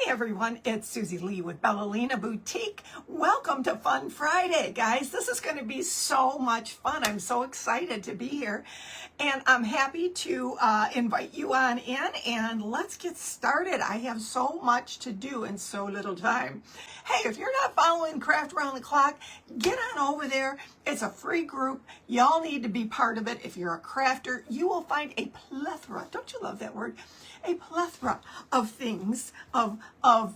everyone, it's Susie Lee with LINA Boutique. Welcome to Fun Friday, guys. This is going to be so much fun. I'm so excited to be here, and I'm happy to invite you on in, and let's get started. I have so much to do in so little time. Hey, if you're not following Craft Around the Clock, get on over there. It's a free group. Y'all need to be part of it. If you're a crafter, you will find a plethora, don't you love that word? A plethora of things, of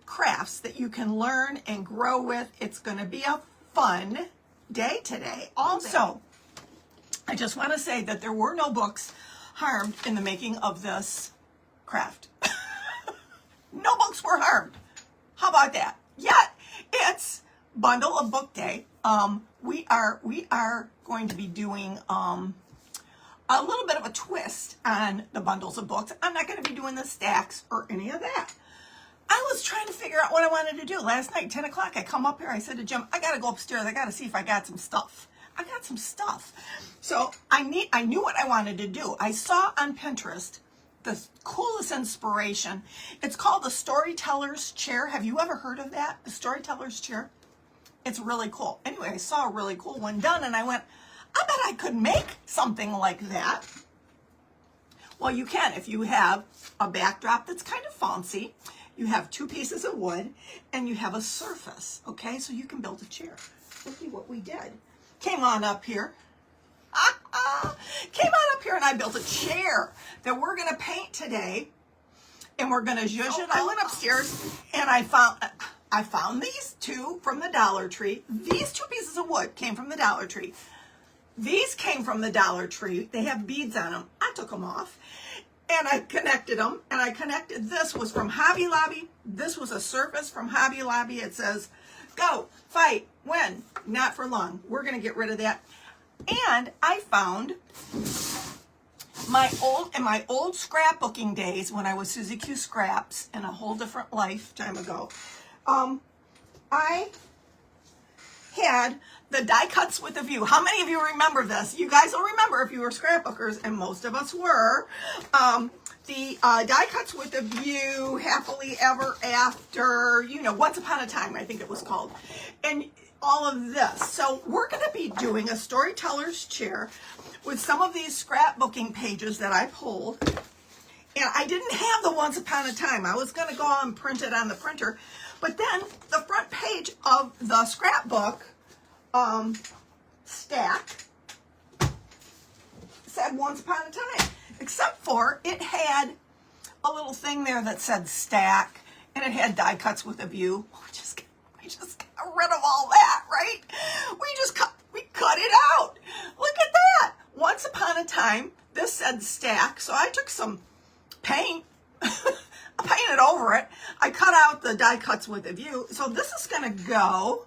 crafts that you can learn and grow with. It's going to be a fun day today. Also, I just want to say that there were no books harmed in the making of this craft. No books were harmed. How about that? Yet, it's Bundle of Book Day. We are going to be doing a little bit of a twist on the bundles of books. I'm not going to be doing the stacks or any of that. I was trying to figure out what I wanted to do. Last night, 10 o'clock, I come up here. I said to Jim, I got to go upstairs. I got to see if I got some stuff. I got some stuff. So I knew what I wanted to do. I saw on Pinterest the coolest inspiration. It's called the Storyteller's Chair. Have you ever heard of that? The Storyteller's Chair? It's really cool. Anyway, I saw a really cool one done, and I went, I bet I could make something like that. Well, you can if you have a backdrop that's kind of fancy, you have 2 pieces of wood, and you have a surface, okay? So you can build a chair. Look at what we did. Came on up here. Came on up here, and I built a chair that we're going to paint today, and we're going to zhuzh it. I went upstairs, and I found these 2 from the Dollar Tree. These 2 pieces of wood came from the Dollar Tree. These came from the Dollar Tree. They have beads on them. I took them off and I connected them. And I connected, this was from Hobby Lobby. This was a surface from Hobby Lobby. It says, go, fight, win, not for long. We're going to get rid of that. And I found in my old scrapbooking days when I was Susie Q Scraps in a whole different lifetime ago, I had the die cuts with a view. How many of you remember this? You guys will remember if you were scrapbookers, and most of us were. The die cuts with a view, happily ever after, Once Upon a Time, I think it was called. And all of this. So we're going to be doing a storyteller's chair with some of these scrapbooking pages that I pulled. And I didn't have the Once Upon a Time. I was going to go and print it on the printer. But then the front page of the scrapbook stack said Once Upon a Time, except for it had a little thing there that said stack, and it had die cuts with a view. We just got rid of all that, right? We cut it out. Look at that. Once Upon a Time, this said stack, so I took some paint, I painted over it. I cut out the die cuts with a view. So this is going to go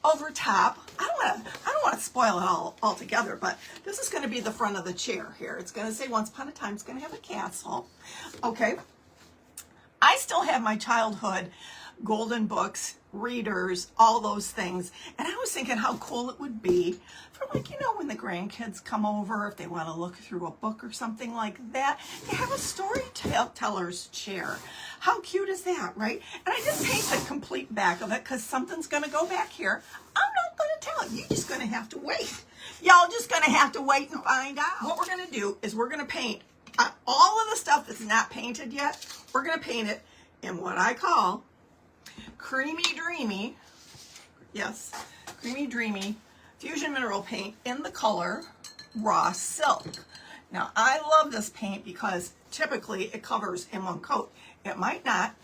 over top. I don't want to spoil it all together, but this is going to be the front of the chair here. It's going to say Once Upon a Time. It's going to have a castle. Okay. I still have my childhood golden books, readers, all those things. And I was thinking how cool it would be for, when the grandkids come over, if they want to look through a book or something like that, they have a storyteller's chair. How cute is that, right? And I didn't paint the complete back of it because something's going to go back here. I'm not going to tell you. You're just going to have to wait. Y'all just going to have to wait and find out. What we're going to do is we're going to paint all of the stuff that's not painted yet. We're going to paint it in what I call Creamy Dreamy, yes, Creamy Dreamy Fusion Mineral Paint in the color Raw Silk. Now, I love this paint because typically it covers in one coat. It might not,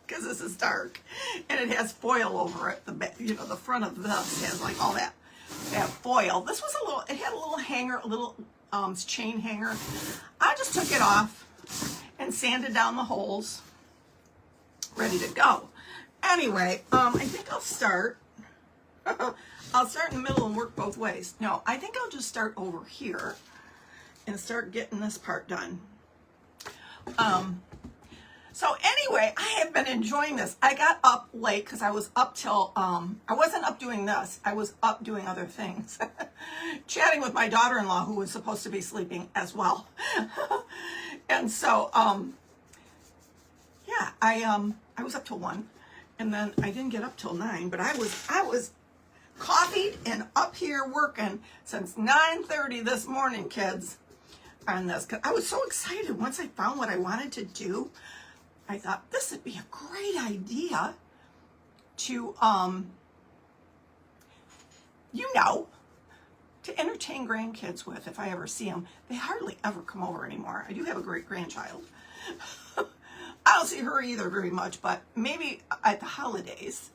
because this is dark, and it has foil over it. The front of this has like all that foil. This was it had a little hanger, a little chain hanger. I just took it off and sanded down the holes, ready to go. Anyway, I think I'll start. I'll start in the middle and work both ways. No, I think I'll just start over here and start getting this part done. So anyway, I have been enjoying this. I got up late because I was up till, I wasn't up doing this. I was up doing other things. Chatting with my daughter-in-law who was supposed to be sleeping as well. And so, yeah, yeah, I was up till 1, and then I didn't get up till 9, but I was coffeeed and up here working since 9:30 this morning, kids, on this. 'Cause I was so excited once I found what I wanted to do. I thought this would be a great idea to, to entertain grandkids with if I ever see them. They hardly ever come over anymore. I do have a great grandchild. I don't see her either very much, but maybe at the holidays,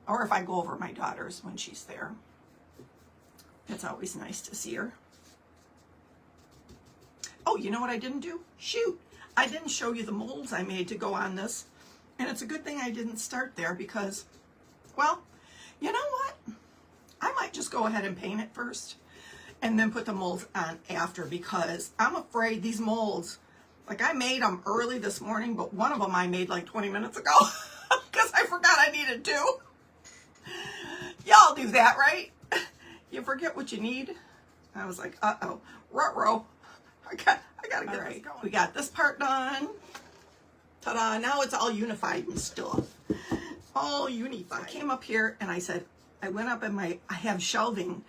or if I go over my daughter's when she's there. It's always nice to see her. Oh, you know what I didn't do? Shoot, I didn't show you the molds I made to go on this. And it's a good thing I didn't start there because, well, you know what? I might just go ahead and paint it first and then put the molds on after, because I'm afraid these molds, like I made them early this morning, but one of them I made like 20 minutes ago because I forgot I needed to. Y'all do that, right? You forget what you need. I was like, uh-oh, ruh-roh. I gotta get this going. We got this part done. Ta-da, now it's all unified and stuff. All unified. I came up here and I said, I went up in I have shelving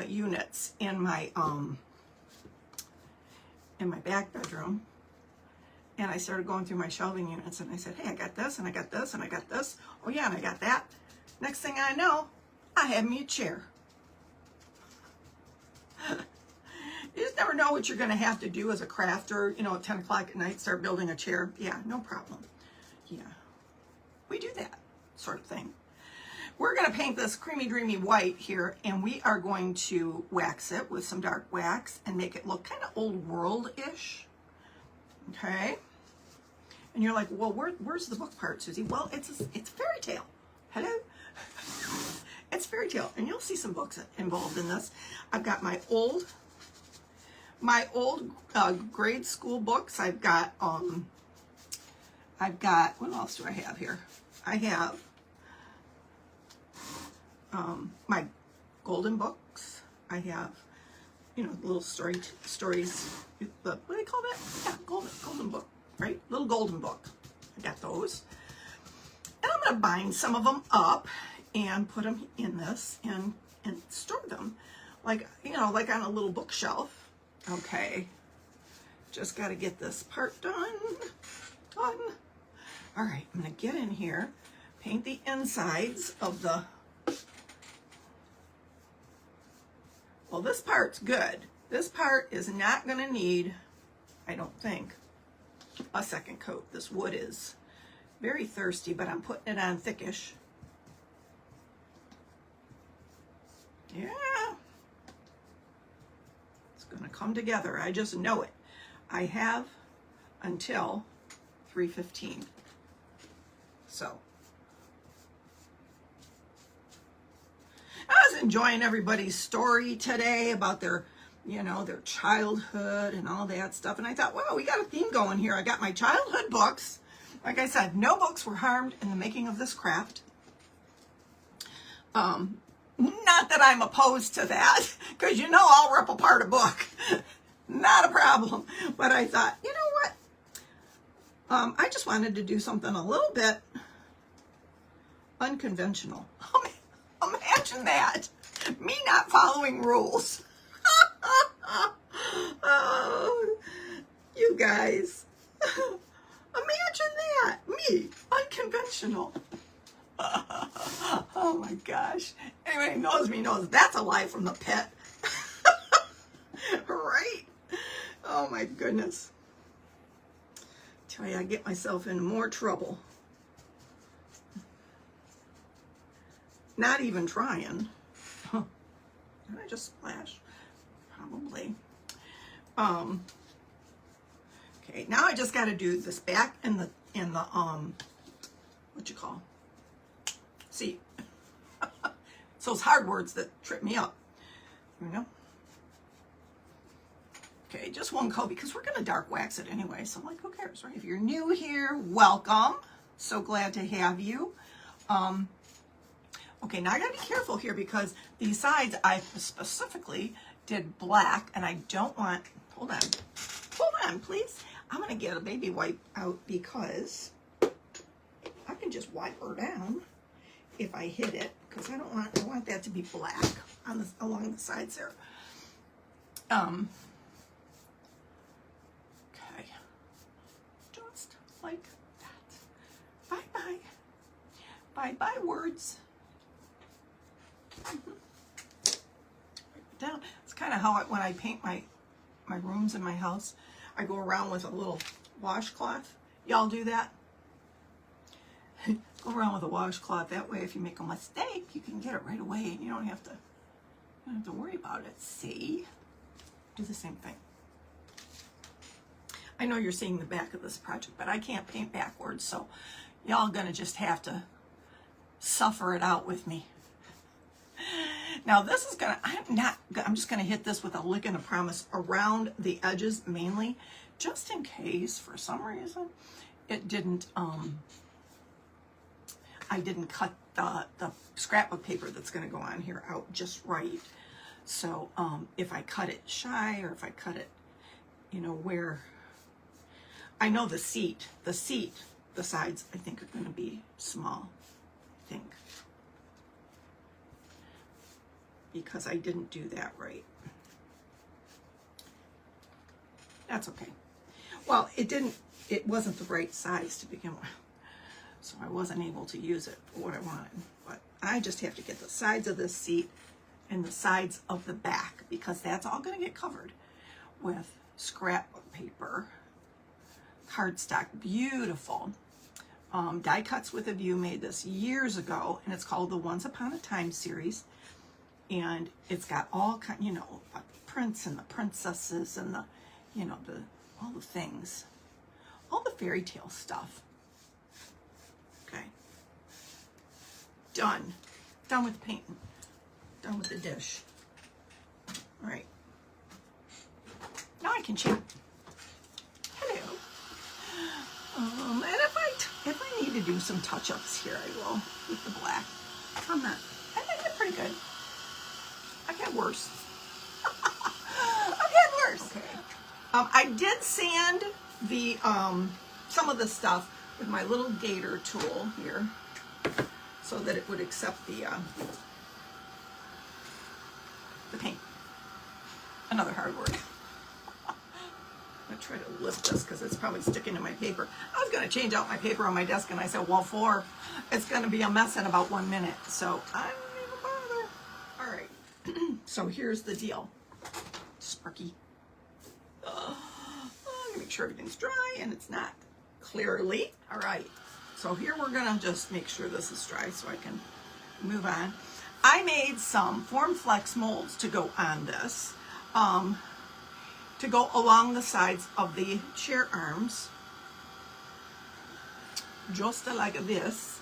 units in my back bedroom. And I started going through my shelving units and I said, hey, I got this and I got this and I got this. Oh yeah, and I got that. Next thing I know, I have me a chair. You just never know what you're going to have to do as a crafter, at 10 o'clock at night, start building a chair. Yeah, no problem. Yeah, we do that sort of thing. We're going to paint this creamy, dreamy white here, and we are going to wax it with some dark wax and make it look kind of old world-ish. Okay? And you're like, well, where's the book part, Susie? Well, it's fairy tale. Hello? It's fairy tale, and you'll see some books involved in this. I've got my old grade school books. I've got, what else do I have here? I have my golden books. I have, little stories, what do they call that? Yeah, golden book, right? Little golden book. I got those. And I'm going to bind some of them up and put them in this and store them like on a little bookshelf. Okay, just got to get this part done. All right, I'm going to get in here, paint the insides of the, well, this part's good. This part is not going to need, I don't think, a second coat. This wood is very thirsty, but I'm putting it on thickish. Yeah. Going to come together. I just know it. I have until 3:15. So I was enjoying everybody's story today about their childhood and all that stuff, and I thought, wow, we got a theme going here. I got my childhood books. Like I said, no books were harmed in the making of this craft. Not that I'm opposed to that, because I'll rip apart a book. Not a problem. But I thought, you know what? I just wanted to do something a little bit unconventional. Imagine that. Me not following rules. Oh, you guys. Imagine that. Me, unconventional. Oh my gosh. Anybody who knows me knows that's a lie from the pit. Right? Oh my goodness. Tell you, I get myself in more trouble. Not even trying. Did I just splash? Probably. Okay, now I just got to do this back and the what you call? See, it's those hard words that trip me up, Okay, just one coat because we're going to dark wax it anyway. So I'm like, who cares, right? If you're new here, welcome. So glad to have you. Okay, now I got to be careful here because these sides I specifically did black, and I don't want, hold on, please. I'm going to get a baby wipe out because I can just wipe her down if I hit it, because I want that to be black on along the sides there. Okay, just like that. Bye-bye. Bye-bye words. Down. It's kind of how when I paint my rooms in my house, I go around with a little washcloth. Y'all do that? Go around with a washcloth. That way, if you make a mistake, you can get it right away, and you don't have to worry about it. See? Do the same thing. I know you're seeing the back of this project, but I can't paint backwards, so y'all gonna just have to suffer it out with me. Now this is I'm just gonna hit this with a lick and a promise around the edges mainly, just in case for some reason it didn't, I didn't cut the scrapbook paper that's gonna go on here out just right. So if I cut it shy, or if I cut it, you know, where I know the sides I think are gonna be small, I think. Because I didn't do that right. That's okay. Well, it wasn't the right size to begin with, so I wasn't able to use it for what I wanted. But I just have to get the sides of this seat and the sides of the back, because that's all going to get covered with scrapbook paper, cardstock. Beautiful. Die Cuts with a View made this years ago, and it's called the Once Upon a Time series. And it's got all kind, you know, the prince and the princesses and the, you know, all the things, all the fairy tale stuff. Okay. Done. Done with the painting. Done with the dish. All right. Now I can chat. Hello. And if I need to do some touch-ups here, I will with the black. I'm not. I think they're pretty good. I've had worse. I've had worse. Okay. I did sand the some of the stuff with my little gator tool here, so that it would accept the paint. Another hard word. I'm gonna try to lift this because it's probably sticking to my paper. I was gonna change out my paper on my desk, and I said, well, it's gonna be a mess in about 1 minute, so I don't even bother. All right. So here's the deal. Sparky. I'm gonna make sure everything's dry, and it's not clearly. All right. So here we're gonna just make sure this is dry so I can move on. I made some Form Flex molds to go on this, to go along the sides of the chair arms, just like this.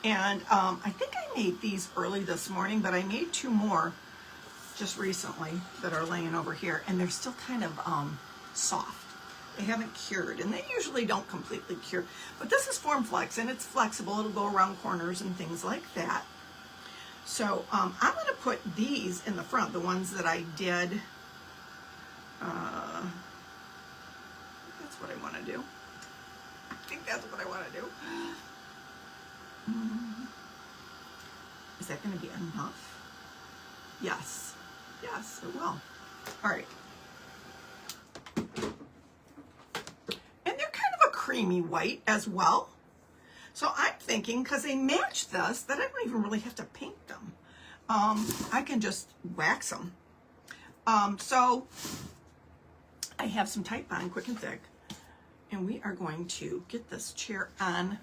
And I think I made these early this morning, but I made 2 more just recently that are laying over here, and they're still kind of soft. They haven't cured, and they usually don't completely cure. But this is Form Flex, and it's flexible. It'll go around corners and things like that. So I'm going to put these in the front, the ones that I did. That's what I want to do. I think that's what I want to do. Is that going to be enough? Yes. Yes, it will. All right. And they're kind of a creamy white as well. So I'm thinking, because they match this, that I don't even really have to paint them. I can just wax them. So I have some Type Bond Quick and Thick, and we are going to get this chair on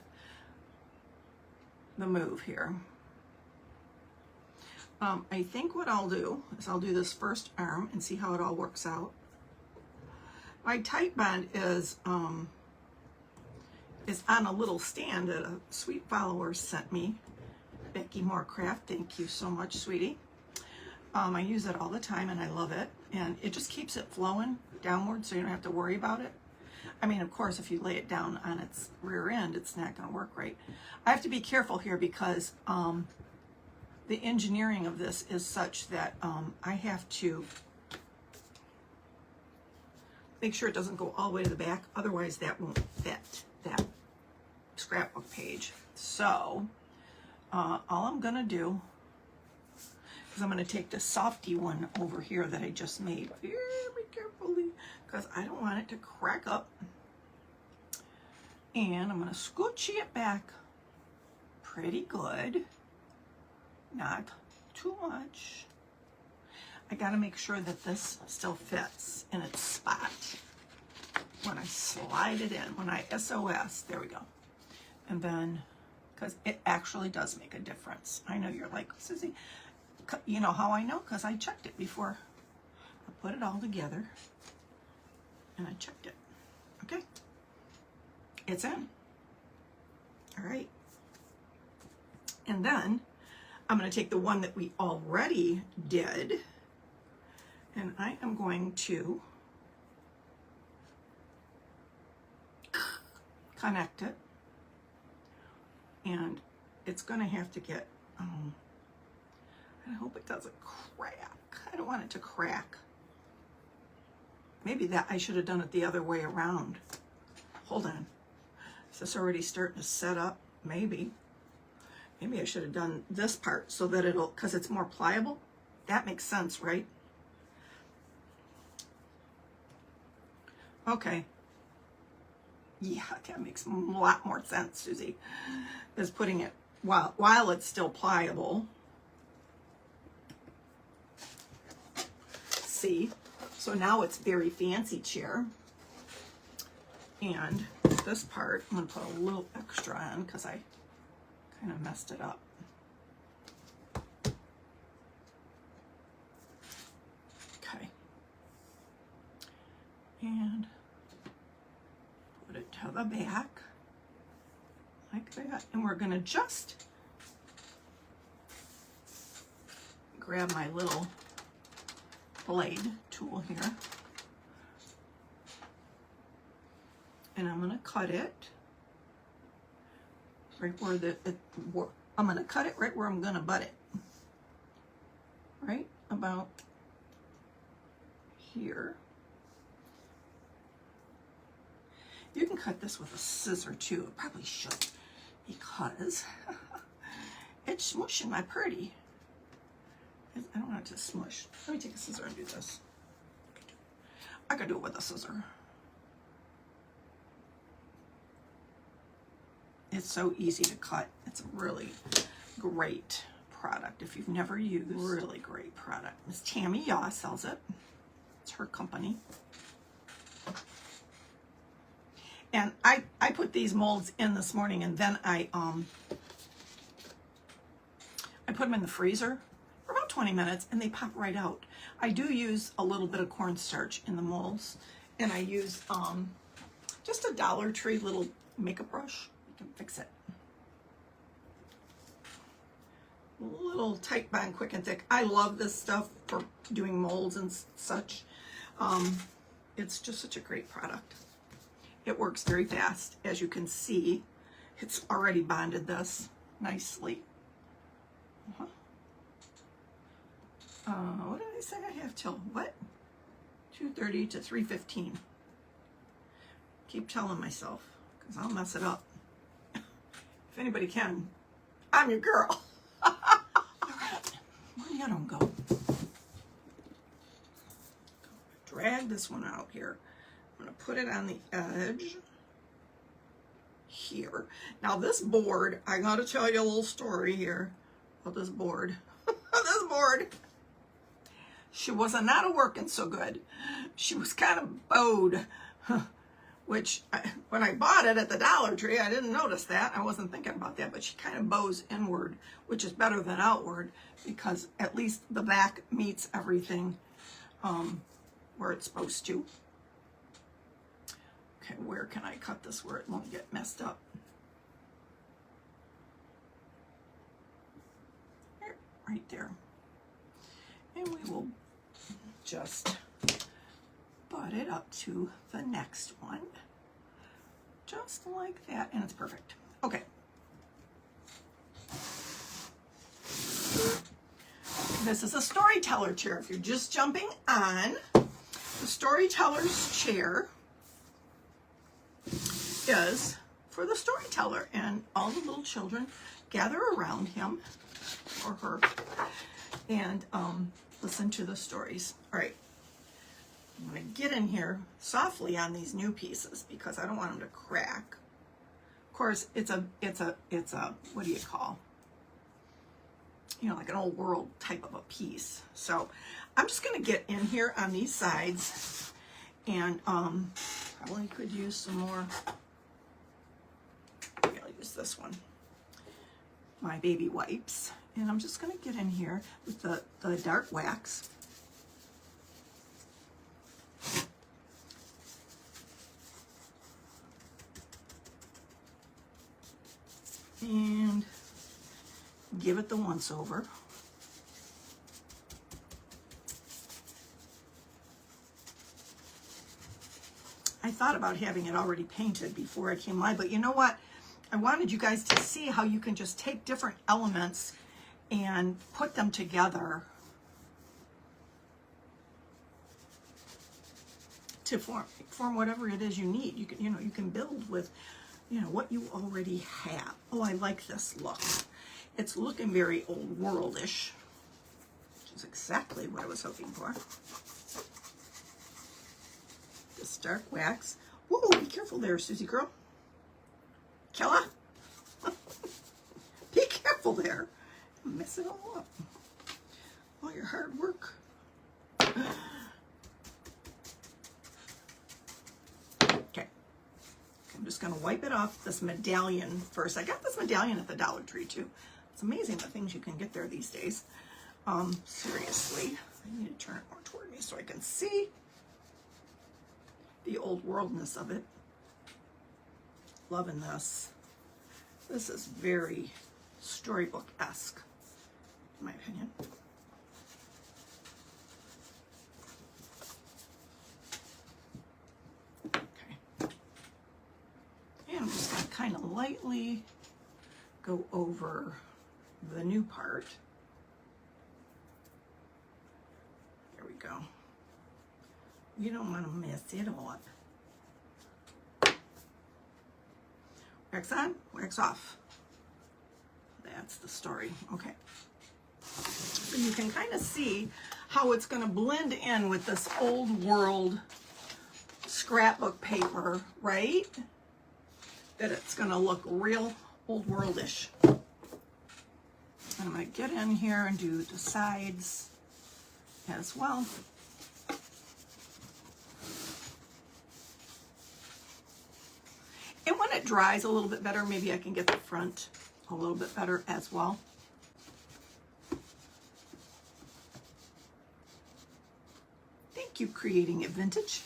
the move here. I think what I'll do is I'll do this first arm and see how it all works out. My Type Bond is on a little stand that a sweet follower sent me. Becky Moorcraft, thank you so much, sweetie. I use it all the time and I love it. And it just keeps it flowing downward so you don't have to worry about it. I mean, of course, if you lay it down on its rear end, it's not going to work right. I have to be careful here because the engineering of this is such that I have to make sure it doesn't go all the way to the back. Otherwise that won't fit that scrapbook page. So all I'm gonna do is I'm gonna take the softy one over here that I just made very carefully because I don't want it to crack up. And I'm gonna scoochie it back pretty good, not too much. I gotta make sure that this still fits in its spot when I slide it in, when I SOS, there we go. And then, because it actually does make a difference. I know you're like, Susie, you know how I know? Because I checked it before I put it all together and I checked it. Okay, it's in. All right. And then I'm going to take the one that we already did and I am going to connect it. And it's going to have to get, I hope it doesn't crack. I don't want it to crack. Maybe that I should have done it the other way around. Hold on. Is this already starting to set up? Maybe. Maybe I should have done this part so that it'll, because it's more pliable. That makes sense, right? Okay. Yeah, that makes a lot more sense, Susie, is putting it while it's still pliable. See? So now it's very fancy chair. And this part, I'm going to put a little extra on because I kind of messed it up. Okay. And put it to the back like that. And we're going to just grab my little blade tool here. And I'm going to cut it right where I'm going to cut it right where I'm going to butt it. Right about here. You can cut this with a scissor too. It probably should because it's smushing my pretty. I don't want it to smush. Let me take a scissor and do this. I could do it with a scissor. It's so easy to cut. It's a really great product. If you've never used, really great product. Miss Tammy Yaw sells it. It's her company. And I put these molds in this morning and then I put them in the freezer for about 20 minutes and they pop right out. I do use a little bit of cornstarch in the molds and I use just a Dollar Tree little makeup brush. You can fix it. A little tight bond, quick and thick. I love this stuff for doing molds and such. It's just such a great product. It works very fast. As you can see, it's already bonded this nicely. What did I say I have till what? 2:30 to 3:15. Keep telling myself, because I'll mess it up. If anybody can, I'm your girl. All right, where the other one go? Drag this one out here. I'm going to put it on the edge here. Now this board, I got to tell you a little story here about this board. This board, she was not working so good. She was kind of bowed, which when I bought it at the Dollar Tree, I didn't notice that. I wasn't thinking about that, but she kind of bows inward, which is better than outward because at least the back meets everything where it's supposed to. Okay, where can I cut this where it won't get messed up? Right there. And we will just butt it up to the next one. Just like that, and it's perfect. Okay. This is a Storyteller chair. If you're just jumping on, The storyteller's chair is for the storyteller, and all the little children gather around him or her and listen to the stories. All right, I'm going to get in here softly on these new pieces because I don't want them to crack. Of course, it's a what do you call? You know, like an old world type of a piece. So I'm just going to get in here on these sides, and probably could use some more. Maybe I'll use this one, my baby wipes, and I'm just going to get in here with the dark wax. And give it the once over. I thought about having it already painted before I came live, but you know what? I wanted you guys to see how you can just take different elements and put them together to form whatever it is you need. You can build with, what you already have. Oh, I like this look. It's looking very old worldish, which is exactly what I was hoping for. This dark wax. Whoa, be careful there, Susie girl. Kella. Be careful there. Mess it all up. All your hard work. Okay. I'm just going to wipe it off this medallion first. I got this medallion at the Dollar Tree too. It's amazing the things you can get there these days. Seriously, I need to turn it more toward me so I can see the old worldness of it. Loving this. This is very storybook-esque, in my opinion. Okay. And I'm just going to kind of lightly go over the new part. There we go. You don't want to mess it up. Wax on, wax off. That's the story. Okay. So you can kind of see how it's going to blend in with this old world scrapbook paper, right? That it's going to look real old worldish. I'm going to get in here and do the sides as well. And when it dries a little bit better, maybe I can get the front a little bit better as well. Thank you, Creating It Vintage.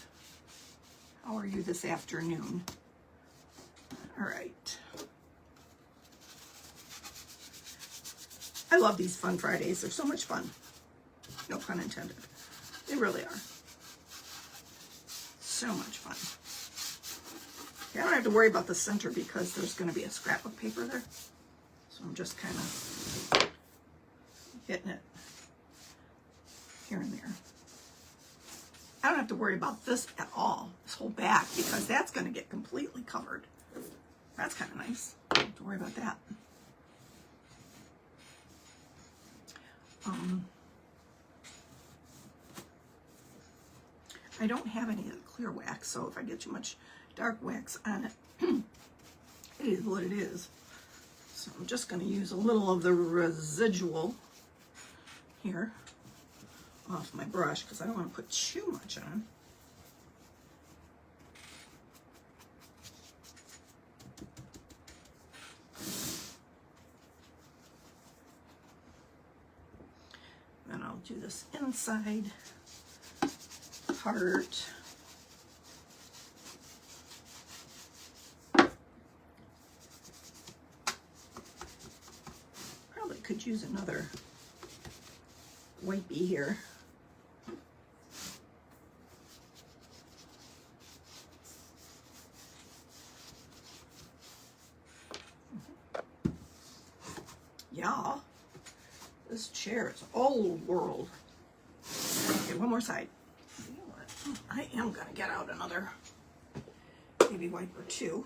How are you this afternoon? All right. I love these Fun Fridays. They're so much fun. No pun intended. They really are. So much fun. I don't have to worry about the center because there's going to be a scrapbook paper there. So I'm just kind of hitting it here and there. I don't have to worry about this at all, this whole back, because that's going to get completely covered. That's kind of nice. I don't have to worry about that. I don't have any of the clear wax, so if I get too much dark wax on it, it is what it is. So I'm just going to use a little of the residual here off my brush because I don't want to put too much on. Then I'll do this inside part. Probably could use another wipey here. Yeah, this chair is old world. Okay, one more side. You know what? I am gonna get out another baby wiper too.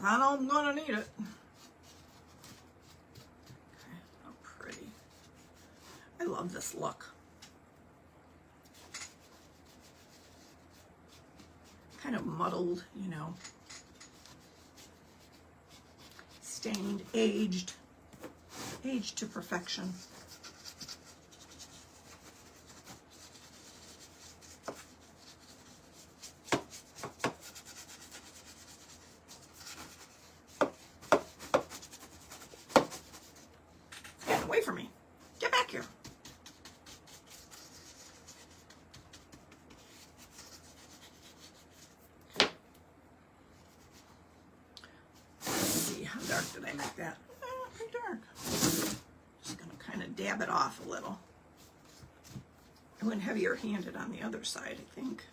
I know I'm gonna need it. Okay, how pretty. I love this look. Kind of muddled, you know. Stained, aged to perfection. Get away from me. Get back here. Let's see, how dark did I make that? Pretty dark. Just gonna kind of dab it off a little. I went heavier handed on the other side, I think.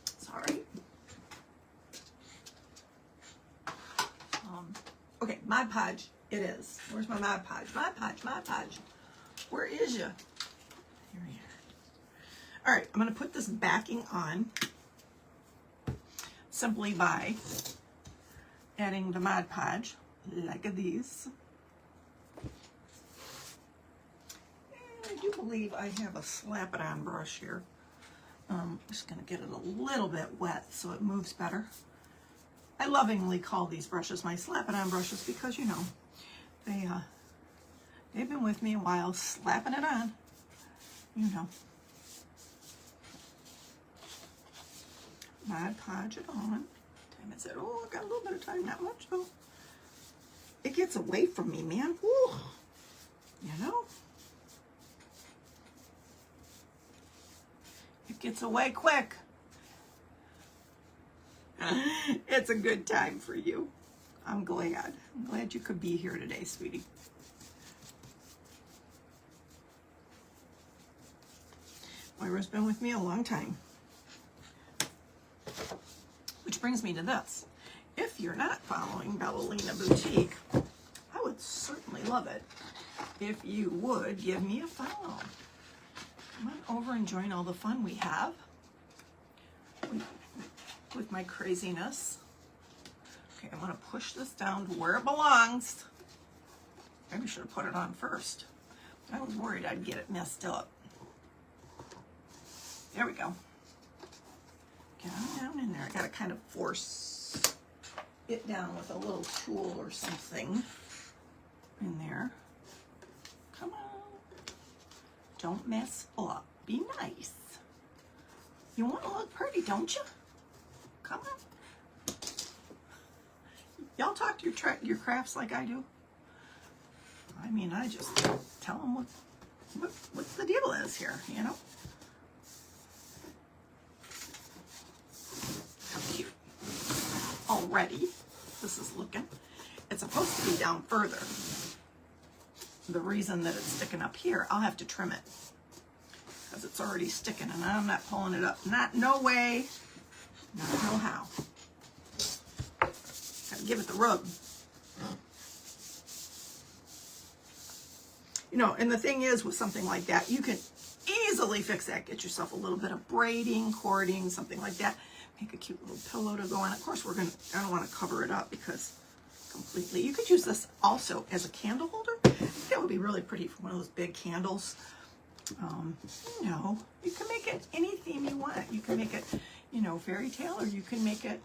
It's all right. Okay, Mod Podge, it is. Where's my Mod Podge? Mod Podge, Mod Podge. Where is ya? Here we are. All right, I'm gonna put this backing on simply by adding the Mod Podge, like this. And I do believe I have a slap it on brush here. I'm just gonna get it a little bit wet so it moves better. I lovingly call these brushes my slap it on brushes because, you know, they've been with me a while, slapping it on, you know. Mod Podge it on. Time is it? Oh, I got a little bit of time, not much though. It gets away from me, man. Woo. You know? It gets away quick. It's a good time for you. I'm glad. I'm glad you could be here today, sweetie. Moira's been with me a long time. Which brings me to this. If you're not following Bella-Lina Boutique, I would certainly love it if you would give me a follow. Come on over and join all the fun we have with my craziness. Okay, I'm gonna push this down to where it belongs. Maybe I should have put it on first. I was worried I'd get it messed up. There we go. Get on down in there. I gotta kind of force it down with a little tool or something in there. Come on. Don't mess up. Be nice. You want to look pretty, don't you? Come on. Y'all talk to your crafts like I do. I mean, I just tell them what the deal is here, you know? How cute. Already, this is looking. It's supposed to be down further. The reason that it's sticking up here, I'll have to trim it because it's already sticking and I'm not pulling it up. No way. Not know how. Gotta give it the rub. You know, and the thing is with something like that, you can easily fix that. Get yourself a little bit of braiding, cording, something like that. Make a cute little pillow to go on. Of course, I don't want to cover it up because completely. You could use this also as a candle holder. That would be really pretty for one of those big candles. You know, you can make it any theme you want. You can make it, you know, fairy tale, or you can make it,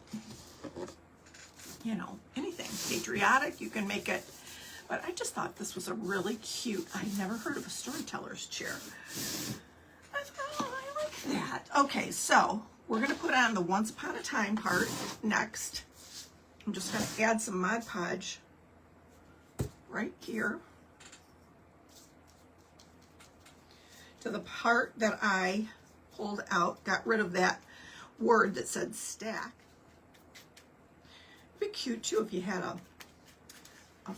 you know, anything. Patriotic, you can make it. But I just thought this was a really cute, I'd never heard of a storyteller's chair. I thought, oh, I like that. Okay, so we're going to put on the Once Upon a Time part next. I'm just going to add some Mod Podge right here to the part that I pulled out, got rid of that word that said stack. It'd be cute too if you had a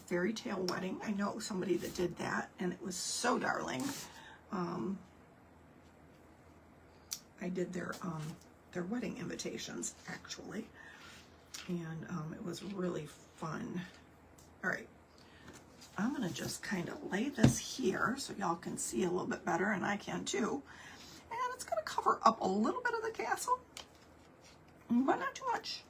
fairy tale wedding. I know somebody that did that and it was so darling. I did their wedding invitations actually, and it was really fun. All right. I'm going to just kind of lay this here so y'all can see a little bit better, and I can too. And it's going to cover up a little bit of the castle, but not too much.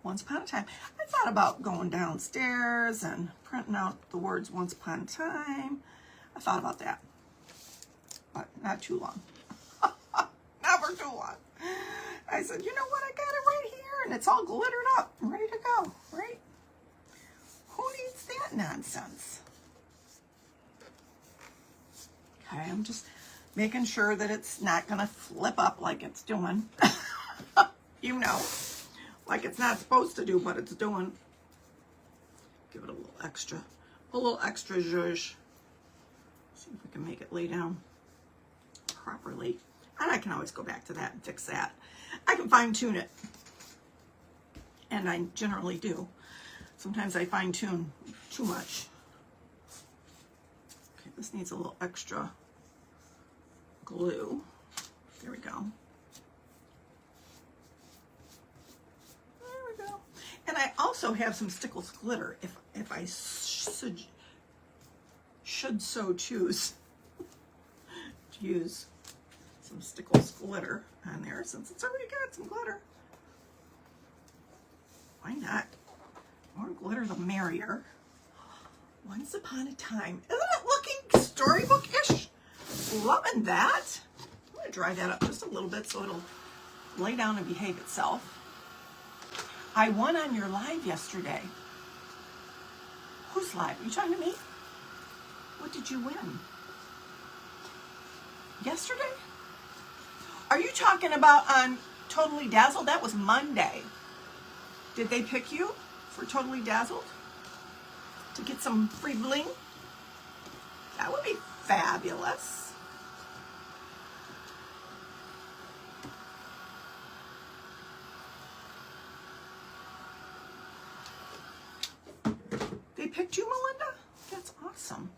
Once upon a time. I thought about going downstairs and printing out the words once upon a time. I thought about that, but not too long. Never too long. I said, you know what, I got it right here, and it's all glittered up, ready to go, right? Who needs that nonsense? Okay, I'm just making sure that it's not going to flip up like it's doing. You know, like it's not supposed to do, but it's doing. Give it a little extra zhuzh. See if we can make it lay down properly. And I can always go back to that and fix that. I can fine tune it. And I generally do. Sometimes I fine tune too much. Okay, this needs a little extra glue. There we go. There we go. And I also have some Stickles glitter if I should so choose to use some Stickles glitter on there, since it's already got some glitter. Why not? More glitter the merrier. Once upon a time. Isn't it looking storybook-ish? Loving that. I'm going to dry that up just a little bit so it'll lay down and behave itself. I won on your live yesterday. Whose live? Are you talking to me? What did you win? Yesterday? Are you talking about on Totally Dazzled? That was Monday. Did they pick you for Totally Dazzled? To get some free bling? That would be fabulous. They picked you, Melinda? That's awesome.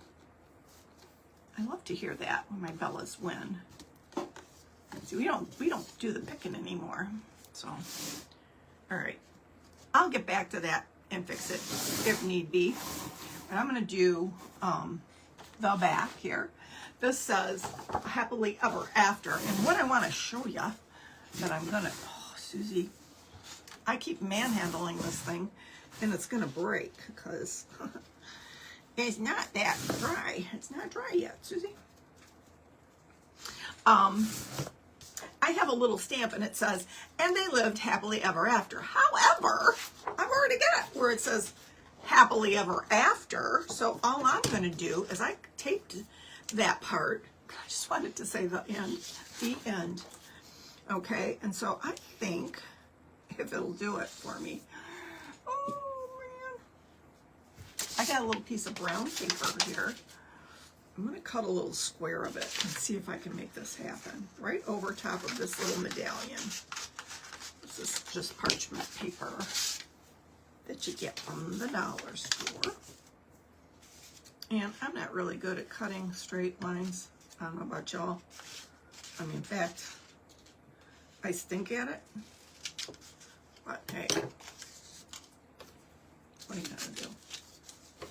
I love to hear that when my Bellas win. See, we don't do the picking anymore. So, all right. I'll get back to that and fix it if need be. And I'm going to do the back here. This says happily ever after. And what I want to show you that I'm going to, oh, Susie, I keep manhandling this thing and it's going to break because it's not that dry. It's not dry yet, Susie. I have a little stamp and it says, and they lived happily ever after. However, I've already got where it says happily ever after. So all I'm going to do is I taped that part. I just wanted to say the end. Okay. And so I think if it'll do it for me. Oh man. I got a little piece of brown paper here. I'm going to cut a little square of it and see if I can make this happen. Right over top of this little medallion. This is just parchment paper that you get from the dollar store. And I'm not really good at cutting straight lines. I don't know about y'all. I mean, in fact, I stink at it. But hey, what are you going to do?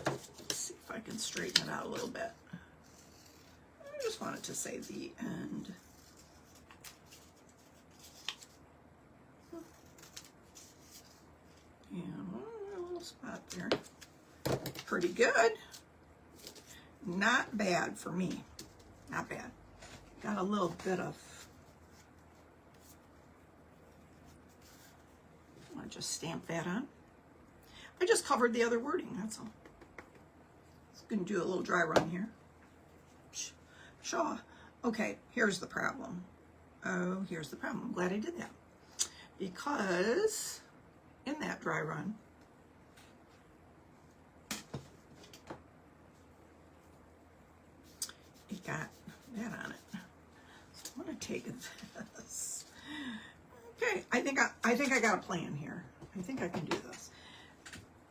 Let's see if I can straighten it out a little bit. I just wanted to say the end. And a little spot there. Pretty good. Not bad for me. Not bad. Got a little bit of, I want to just stamp that on. I just covered the other wording, that's all. Just going to do a little dry run here. Shaw. Okay, here's the problem. Oh, here's the problem. I'm glad I did that. Because in that dry run, it got that on it. So I'm going to take this. Okay, I think I got a plan here. I think I can do this.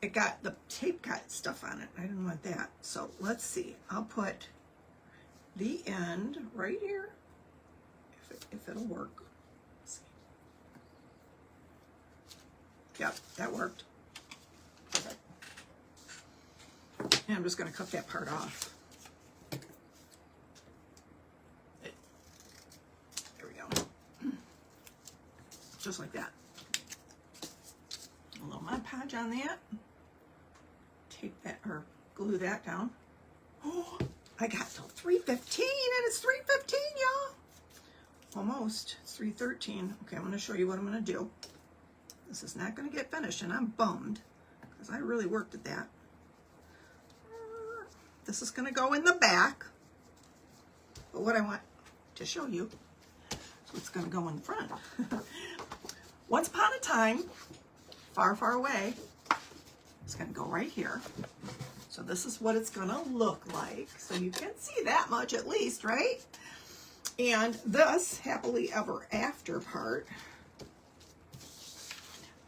It got, the tape got stuff on it. I didn't want that. So let's see. I'll put the end right here, if it'll work. Let's see. Yep, that worked. Perfect. And I'm just going to cut that part off. There we go. Just like that. A little Mod Podge on that. Tape that, or glue that down. Oh, I got till 3:15 and it's 3:15, y'all. Almost. It's 3:13. Okay, I'm going to show you what I'm going to do. This is not going to get finished, and I'm bummed because I really worked at that. This is going to go in the back. But what I want to show you is what's going to go in front. Once upon a time, far, far away, it's going to go right here. So this is what it's going to look like. So you can see that much at least, right? And this happily ever after part,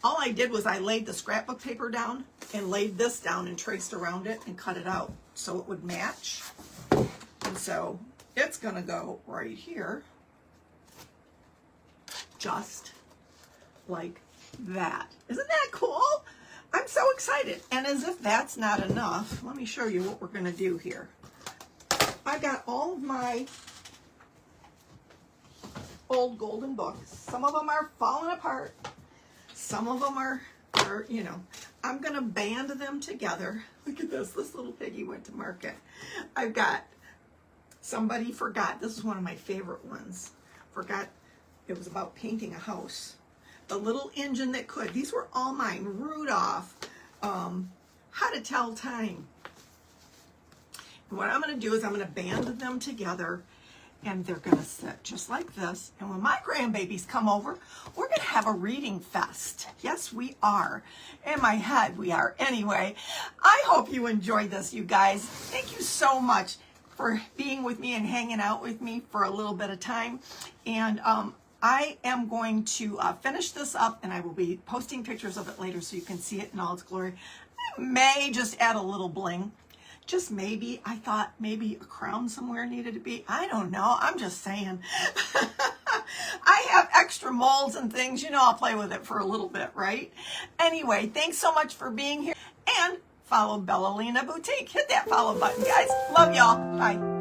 all I did was I laid the scrapbook paper down and laid this down and traced around it and cut it out so it would match. And so it's going to go right here, just like that. Isn't that cool? I'm so excited. And as if that's not enough, let me show you what we're going to do here. I got all of my old golden books. Some of them are falling apart. Some of them are, you know, I'm going to band them together. Look at this. This little piggy went to market. I've got Somebody Forgot. This is one of my favorite ones. Forgot. It was about painting a house. The Little Engine That Could. These were all mine. Rudolph. How to Tell Time. And what I'm going to do is I'm going to band them together, and they're going to sit just like this. And when my grandbabies come over, we're going to have a reading fest. Yes, we are. In my head, we are. Anyway, I hope you enjoyed this, you guys. Thank you so much for being with me and hanging out with me for a little bit of time. And I am going to finish this up, and I will be posting pictures of it later so you can see it in all its glory. I may just add a little bling. Just maybe. I thought maybe a crown somewhere needed to be. I don't know. I'm just saying. I have extra molds and things. You know, I'll play with it for a little bit, right? Anyway, thanks so much for being here. And follow Bella Lina Boutique. Hit that follow button, guys. Love y'all. Bye.